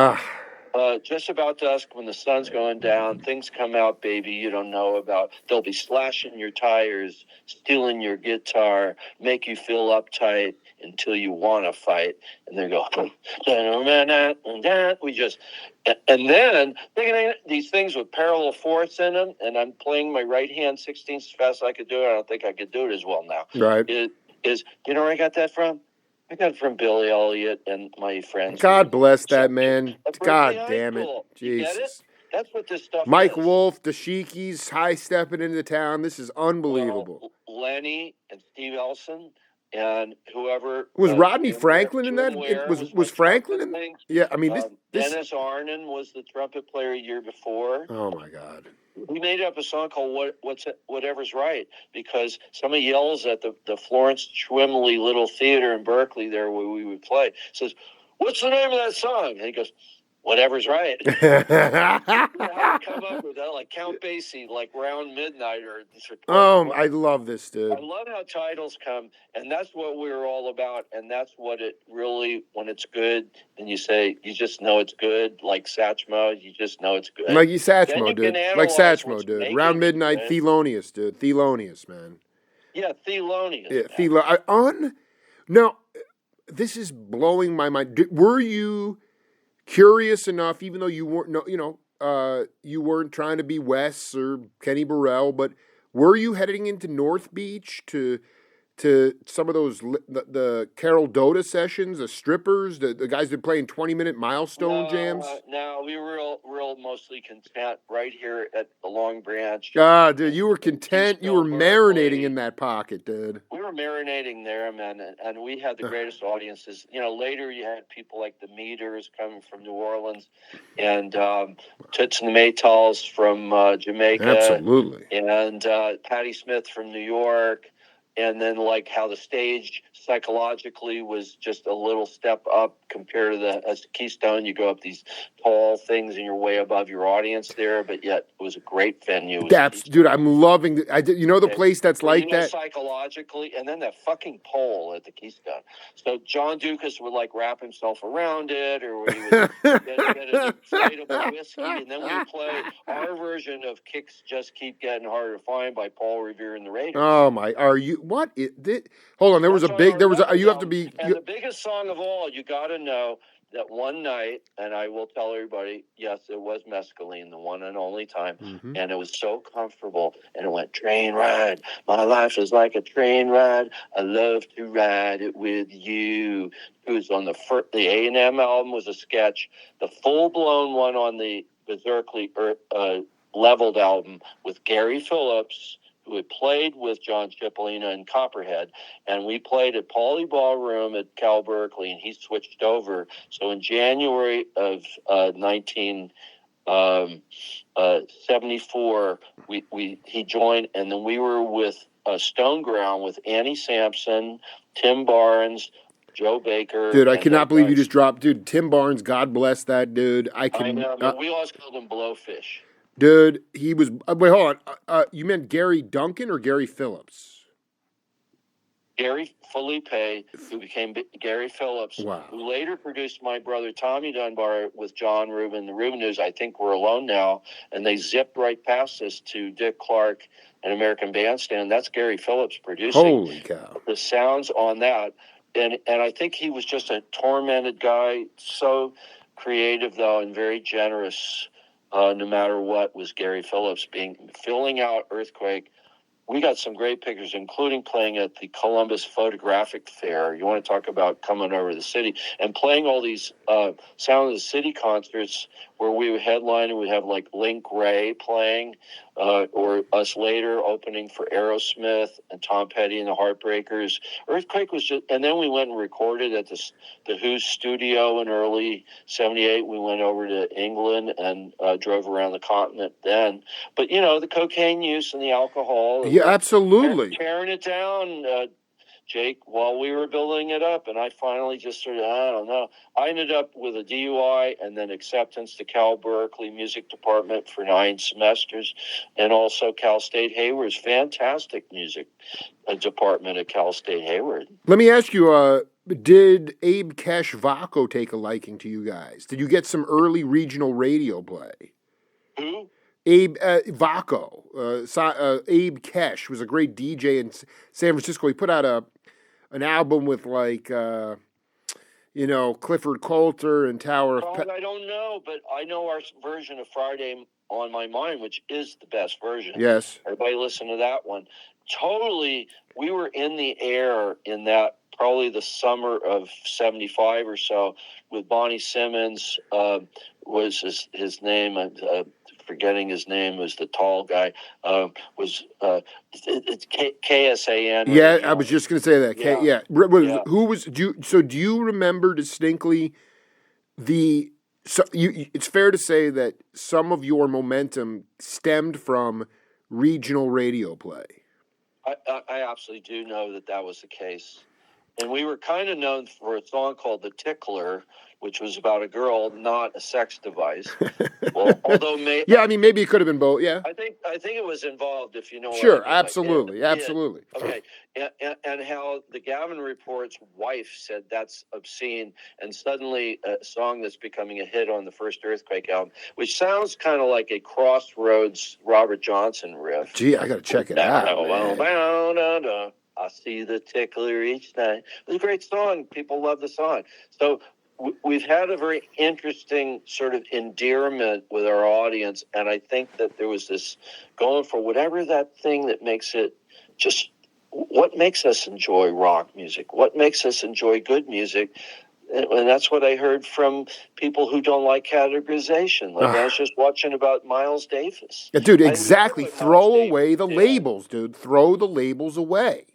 Just about dusk when the sun's going down, things come out, baby, you don't know about. They'll be slashing your tires, stealing your guitar, make you feel uptight until you want to fight. And they go, we just, and then these things with parallel fourths in them, and I'm playing my right hand 16th as fast as I could do it. I don't think I could do it as well now. Right. Where I got that from? I got it from Billy Elliot and my friends. God bless that man. God damn it. Jesus. That's what this stuff Mike is. Wolf, the Sheikies, high stepping into town. This is unbelievable. Lenny and Steve Elson and whoever. Was Rodney Franklin in that? Was Franklin in? Yeah, I mean, this Dennis Arnon was the trumpet player a year before. Oh, my God. We made up a song called Whatever's Right, because somebody yells at the Florence Schwimley Little Theater in Berkeley there where we would play, says, "What's the name of that song?" And he goes, "Whatever's Right." How to come up with that, like Count Basie, like Round Midnight, or I love this, dude. I love how titles come, and that's what we're all about, and that's what it really, when it's good, and you say, you just know it's good, like Satchmo, you just know it's good. Like Satchmo, dude. Like Satchmo, dude. Round Midnight, right? Thelonious, dude. Thelonious, man. Yeah, Thelonious. Yeah, now, this is blowing my mind. Were you curious enough, even though you weren't, you weren't trying to be Wes or Kenny Burrell, but were you heading into North Beach to some of those the Carol Dota sessions, the strippers, the guys that playing 20-minute milestone jams? No, we were real mostly content right here at the Longbranch. Dude, you were content. You were marinating in that pocket, dude. We were marinating there, man, and we had the greatest audiences. Later you had people like the Meters coming from New Orleans, and Toots and the Maytals from Jamaica. Absolutely. And Patti Smith from New York. And then, like, how the stage psychologically was just a little step up compared to as Keystone. You go up these tall things and you're way above your audience there, but yet it was a great venue. Dude, I'm loving it. The place that's like that? Psychologically, and then that fucking pole at the Keystone. So John Dukas would, like, wrap himself around it, or he would get an inflatable whiskey, and then we play our version of Kicks Just Keep Getting Harder to Find by Paul Revere and the Raiders. Oh, my. Are you... What? Hold on. You have to be... And the biggest song of all, you got to know that one night, and I will tell everybody, yes, it was mescaline, the one and only time, and it was so comfortable, and it went, train ride, my life is like a train ride, I love to ride it with you. It was on the A&M album was a sketch, the full-blown one on the Berkeley leveled album with Gary Phillips, who had played with John Cipollina in Copperhead, and we played at Pauley Ballroom at Cal Berkeley, and he switched over. So in January of 1974, he joined, and then we were with Stone Ground with Annie Sampson, Tim Barnes, Joe Baker. Dude, I cannot believe you just dropped. Dude, Tim Barnes, God bless that dude. I know, we always called him Blowfish. Dude, he was... wait, hold on. You meant Gary Duncan or Gary Phillips? Gary Felipe, who became Gary Phillips, who later produced my brother Tommy Dunbar with John Rubin, the Rubin News. I think we're alone now. And they zipped right past us to Dick Clark and American Bandstand. That's Gary Phillips producing. Holy cow. The sounds on that. And I think he was just a tormented guy, so creative, though, and very generous. No matter what, was Gary Phillips filling out Earthquake. We got some great pictures, including playing at the Columbus Photographic Fair. You want to talk about coming over the city and playing all these Sound of the City concerts where we would headline and we'd have like Link Ray playing, or us later opening for Aerosmith and Tom Petty and the Heartbreakers. Earthquake was just, and then we went and recorded at the Who's studio in early '78. We went over to England and drove around the continent then. But the cocaine use and the alcohol. Yeah, absolutely. Tearing it down, Jake, while we were building it up. And I finally just sort of, I don't know. I ended up with a DUI and then acceptance to Cal Berkeley Music Department for 9 semesters. And also Cal State Hayward's fantastic music department at Cal State Hayward. Let me ask you, did Abe Kesh Vaco take a liking to you guys? Did you get some early regional radio play? Who? Abe Vaco. Abe Kesh was a great DJ in San Francisco. He put out an album with like Clifford Coulter and Tower of I don't know, but I know our version of Friday on My Mind, which is the best version. Yes. Everybody listen to that one. Totally, we were in the air in that probably the summer of 75 or so with Bonnie Simmons, was his name, forgetting his name, was the tall guy, it's KSAN. Yeah, I was just going to say that. Yeah. Who was, do you remember distinctly the So it's fair to say that some of your momentum stemmed from regional radio play. I absolutely do know that was the case. And we were kind of known for a song called The Tickler, which was about a girl, not a sex device. Well, although maybe it could have been both. Yeah, I think it was involved. If you know sure, what I mean. absolutely, absolutely. Okay, and how the Gavin Report's wife said that's obscene, and suddenly a song that's becoming a hit on the first Earthquake album, which sounds kind of like a Crossroads Robert Johnson riff. Gee, I got to check it out. I see the tickler each night. It was a great song. People love the song. So we've had a very interesting sort of endearment with our audience, and I think that there was this going for whatever that thing that makes it just what makes us enjoy rock music, what makes us enjoy good music. And that's what I heard from people who don't like categorization. Like I was just watching about Miles Davis. Yeah, dude, exactly. Throw away the labels, dude. Throw the labels away.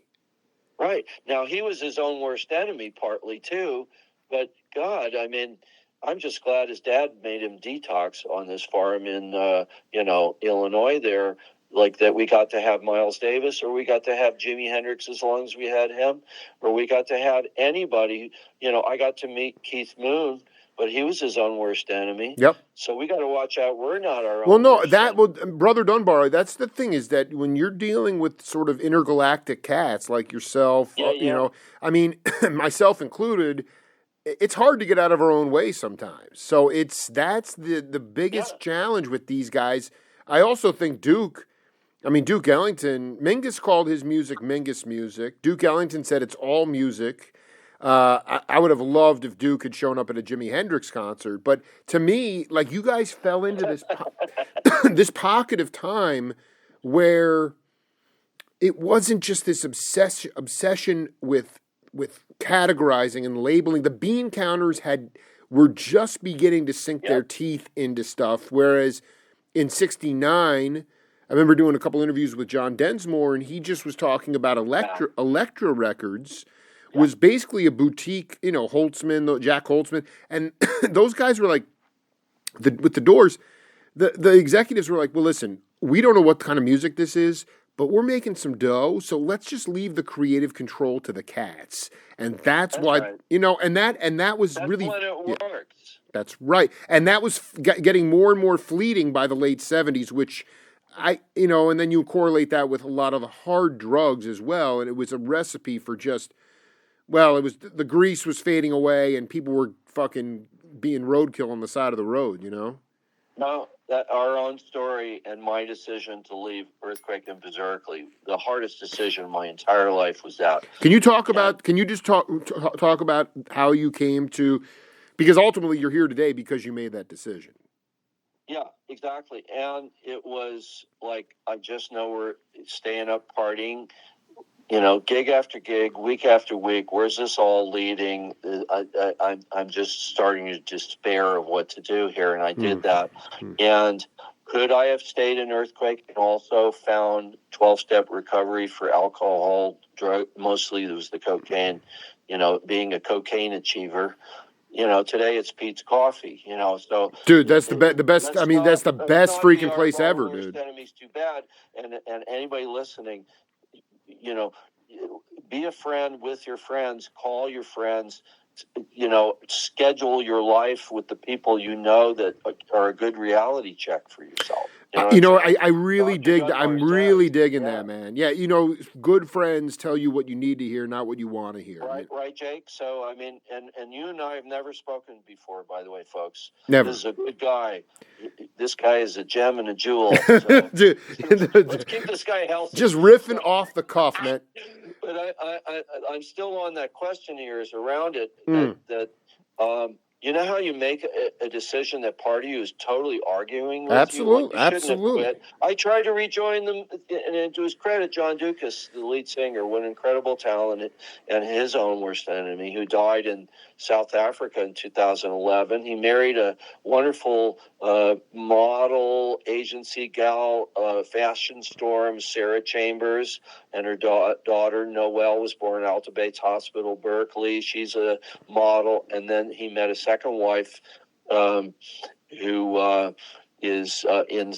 Right. Now, he was his own worst enemy partly, too. But, God, I mean, I'm just glad his dad made him detox on this farm in, Illinois there. Like that we got to have Miles Davis, or we got to have Jimi Hendrix as long as we had him, or we got to have anybody. I got to meet Keith Moon, but he was his own worst enemy. Yep. So we got to watch out. We're not our own. Brother Dunbar, that's the thing, is that when you're dealing with sort of intergalactic cats like yourself, I mean, myself included, it's hard to get out of our own way sometimes. So that's the biggest challenge with these guys. I also think Duke Ellington, Mingus called his music Mingus music. Duke Ellington said it's all music. I would have loved if Duke had shown up at a Jimi Hendrix concert. But to me, like, you guys fell into this this pocket of time where it wasn't just this obsession with categorizing and labeling. The bean counters were just beginning to sink their teeth into stuff, whereas in '69, I remember doing a couple interviews with John Densmore, and he just was talking about Elektra Records was basically a boutique, Holtzman, Jack Holtzman, and those guys were like, with the Doors, the executives were like, well, listen, we don't know what kind of music this is, but we're making some dough, so let's just leave the creative control to the cats, and that's why, right. And that was really when it works. That's right, and that was getting more and more fleeting by the late '70s, which. And then you correlate that with a lot of the hard drugs as well, and it was a recipe for just, it was the grease was fading away, and people were fucking being roadkill on the side of the road, No, that our own story and my decision to leave Earthquake and Berkeley, the hardest decision of my entire life was that. Can you talk about? Can you just talk about how you came to? Because ultimately, you're here today because you made that decision. Yeah, exactly. And it was like, I just know we're staying up partying, gig after gig, week after week. Where's this all leading? I'm just starting to despair of what to do here. And I did that. And could I have stayed in Earthquake and also found 12-step recovery for alcohol, drug? Mostly it was the cocaine, being a cocaine achiever. Today it's Pete's Coffee, so. Dude, that's the best. I mean, that's the best freaking place ever, dude. Enemy's too bad. And anybody listening, be a friend with your friends, call your friends, schedule your life with the people that are a good reality check for yourself. I really dig. I'm really digging that, man. Yeah, good friends tell you what you need to hear, not what you want to hear. Right, Jake. So I mean, and you and I have never spoken before, by the way, folks. Never. This is a good guy. This guy is a gem and a jewel. So Dude, let's keep this guy healthy. Just riffing off the cuff, man. But I'm still on that question of yours around it. You know how you make a decision that part of you is totally arguing with you? Absolutely. Have quit? I tried to rejoin them, and to his credit, John Dukas, the lead singer, with incredible talent, and his own worst enemy, who died in South Africa in 2011. He married a wonderful model agency gal, fashion storm, Sarah Chambers, and her daughter, Noelle, was born at Alta Bates Hospital, Berkeley. She's a model. And then he met a second wife, who is in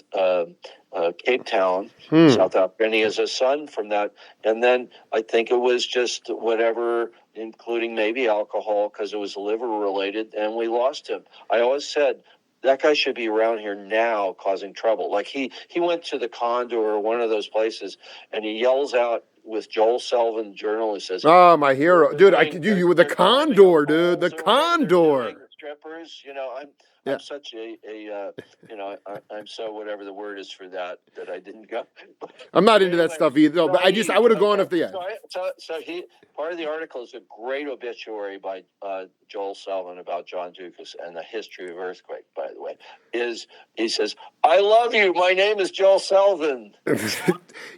Cape Town, Hmm. South Africa, and he has a son from that. And then I think it was just whatever, including maybe alcohol, because it was liver related, and we lost him. I always said, that guy should be around here now causing trouble. Like he went to the Condor or one of those places, and he yells out with Joel Selvin, journalist, says, "Oh, my hero, dude! I could do you with the Condor, dude. The Condor." Strippers, Yeah. I'm such I'm so whatever the word is for that I didn't go. I'm not into that stuff either. No, but I would have gone if the. So he part of the article is a great obituary by Joel Selvin about John Dukas and the history of earthquake. By the way, he says, "I love you. My name is Joel Selvin."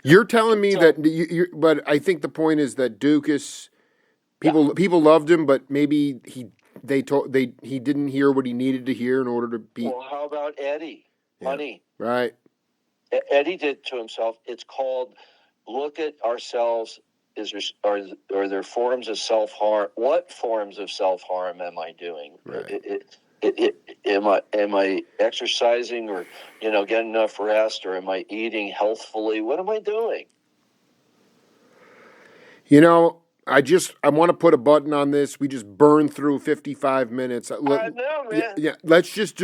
You're telling me that but I think the point is that Dukas, people loved him, but maybe he didn't hear what he needed to hear in order to be. Well, how about Eddie? Honey, right? Eddie did to himself. It's called "Look at Ourselves." Are there forms of self-harm? What forms of self-harm am I doing? Right. Am I exercising or getting enough rest, or am I eating healthfully? What am I doing? I want to put a button on this. We just burned through 55 minutes. I know, man. Yeah. Let's just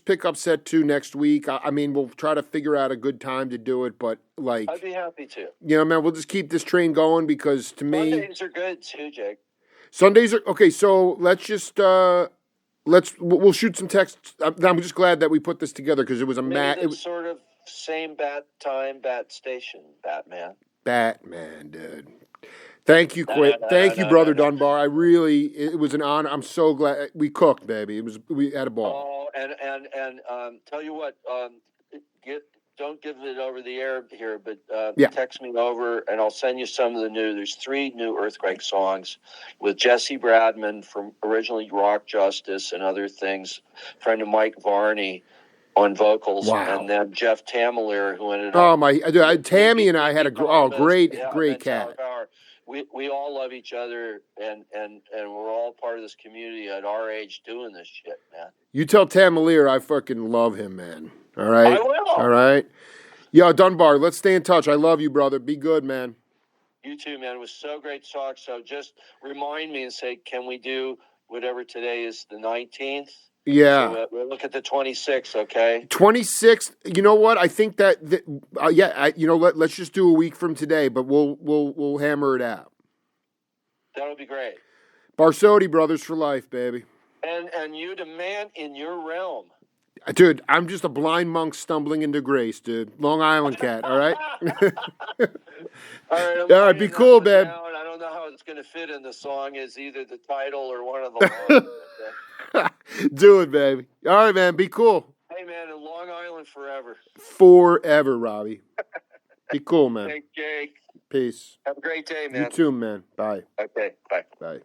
pick up set 2 next week. I mean, we'll try to figure out a good time to do it, but I'd be happy to. Man, we'll just keep this train going because to me, Sundays are good too, Jake. Sundays are okay. So let's just we'll shoot some texts. I'm just glad that we put this together because it was It was sort of same bat time, bat station, Batman. Batman, dude. Thank you, thank you, brother Dunbar. It was an honor. I'm so glad we cooked, baby. We had a ball. Oh, and tell you what, don't give it over the air here, but text me over and I'll send you some of the new. There's 3 new Earthquake songs with Jesse Bradman from originally Rock Justice and other things. Friend of Mike Varney on vocals, and then Jeff Tamalier, who ended up. Tammy and I had great cat. We all love each other, and we're all part of this community at our age doing this shit, man. You tell Tamalier I fucking love him, man. All right? I will. All right? Yo, Dunbar, let's stay in touch. I love you, brother. Be good, man. You too, man. It was so great to talk. So just remind me and say, can we do whatever today is, the 19th? Yeah. So we'll look at the 26th, okay? 26th. You know what? I think that let's just do a week from today, but we'll hammer it out. That'll be great. Barsotti Brothers for life, baby. And you, the man in your realm. Dude, I'm just a blind monk stumbling into grace, dude. Long Island cat, all right? All right, be cool, babe. I don't know how it's going to fit in the song as either the title or one of the lines. Do it, baby. All right, man, be cool. Hey, man, in Long Island forever. Forever, Robbie. Be cool, man. Thanks, Jake. Peace. Have a great day, man. You too, man. Bye. Okay, bye. Bye.